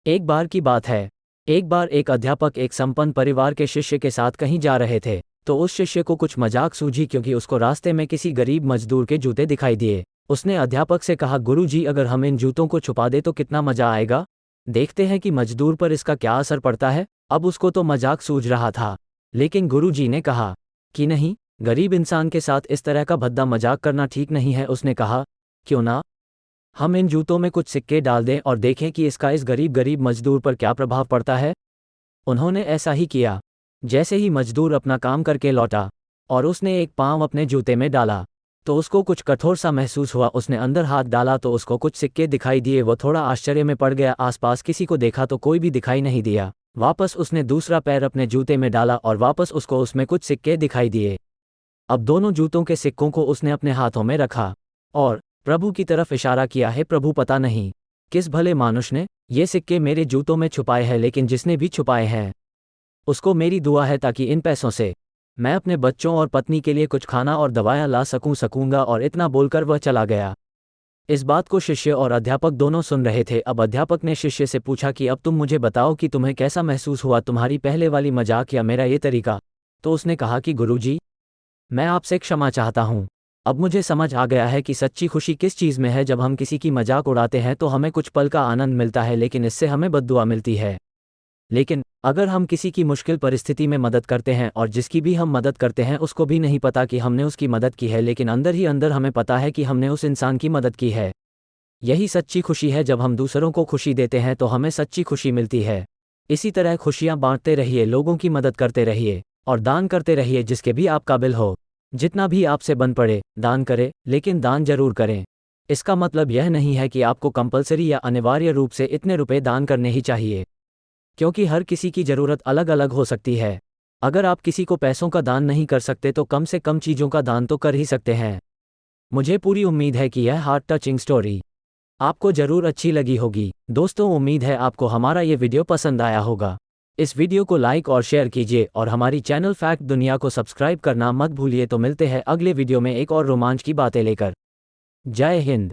एक बार की बात है। एक बार एक अध्यापक एक संपन्न परिवार के शिष्य के साथ कहीं जा रहे थे, तो उस शिष्य को कुछ मजाक सूझी क्योंकि उसको रास्ते में किसी गरीब मजदूर के जूते दिखाई दिए। उसने अध्यापक से कहा, गुरुजी, अगर हम इन जूतों को छुपा दे तो कितना मजा आएगा। देखते हैं कि मजदूर पर इसका क्या असर पड़ता है। अब उसको तो मजाक सूझ रहा था, लेकिन गुरुजी ने कहा कि नहीं, गरीब इंसान के साथ इस तरह का भद्दा मजाक करना ठीक नहीं है। उसने कहा, क्यों ना हम इन जूतों में कुछ सिक्के डाल दें और देखें कि इसका इस गरीब मजदूर पर क्या प्रभाव पड़ता है। उन्होंने ऐसा ही किया। जैसे ही मजदूर अपना काम करके लौटा और उसने एक पाँव अपने जूते में डाला, तो उसको कुछ कठोर सा महसूस हुआ। उसने अंदर हाथ डाला तो उसको कुछ सिक्के दिखाई दिए। वो थोड़ा आश्चर्य में पड़ गया। आसपास किसी को देखा तो कोई भी दिखाई नहीं दिया। वापस उसने दूसरा पैर अपने जूते में डाला और वापस उसको उसमें कुछ सिक्के दिखाई दिए। अब दोनों जूतों के सिक्कों को उसने अपने हाथों में रखा और प्रभु की तरफ इशारा किया है, प्रभु, पता नहीं किस भले मानुष ने ये सिक्के मेरे जूतों में छुपाए हैं, लेकिन जिसने भी छुपाए हैं उसको मेरी दुआ है ताकि इन पैसों से मैं अपने बच्चों और पत्नी के लिए कुछ खाना और दवाएं ला सकूंगा। और इतना बोलकर वह चला गया। इस बात को शिष्य और अध्यापक दोनों सुन रहे थे। अब अध्यापक ने शिष्य से पूछा कि अब तुम मुझे बताओ कि तुम्हें कैसा महसूस हुआ, तुम्हारी पहले वाली मजाक या मेरा ये तरीका। तो उसने कहा कि गुरुजी, मैं आपसे क्षमा चाहता हूँ। अब मुझे समझ आ गया है कि सच्ची खुशी किस चीज़ में है। जब हम किसी की मजाक उड़ाते हैं तो हमें कुछ पल का आनंद मिलता है, लेकिन इससे हमें बद्दुआ मिलती है। लेकिन अगर हम किसी की मुश्किल परिस्थिति में मदद करते हैं और जिसकी भी हम मदद करते हैं उसको भी नहीं पता कि हमने उसकी मदद की है, लेकिन अंदर ही अंदर हमें पता है कि हमने उस इंसान की मदद की है, यही सच्ची खुशी है। जब हम दूसरों को खुशी देते हैं तो हमें सच्ची खुशी मिलती है। इसी तरह खुशियाँ बांटते रहिए, लोगों की मदद करते रहिए और दान करते रहिए जिसके भी आप काबिल हो। जितना भी आपसे बन पड़े दान करें, लेकिन दान जरूर करें। इसका मतलब यह नहीं है कि आपको कंपलसरी या अनिवार्य रूप से इतने रुपए दान करने ही चाहिए, क्योंकि हर किसी की ज़रूरत अलग अलग हो सकती है। अगर आप किसी को पैसों का दान नहीं कर सकते तो कम से कम चीज़ों का दान तो कर ही सकते हैं। मुझे पूरी उम्मीद है कि यह हार्ट टचिंग स्टोरी आपको ज़रूर अच्छी लगी होगी। दोस्तों, उम्मीद है आपको हमारा ये वीडियो पसंद आया होगा। इस वीडियो को लाइक और शेयर कीजिए और हमारी चैनल फैक्ट दुनिया को सब्सक्राइब करना मत भूलिए। तो मिलते हैं अगले वीडियो में एक और रोमांच की बातें लेकर। जय हिंद।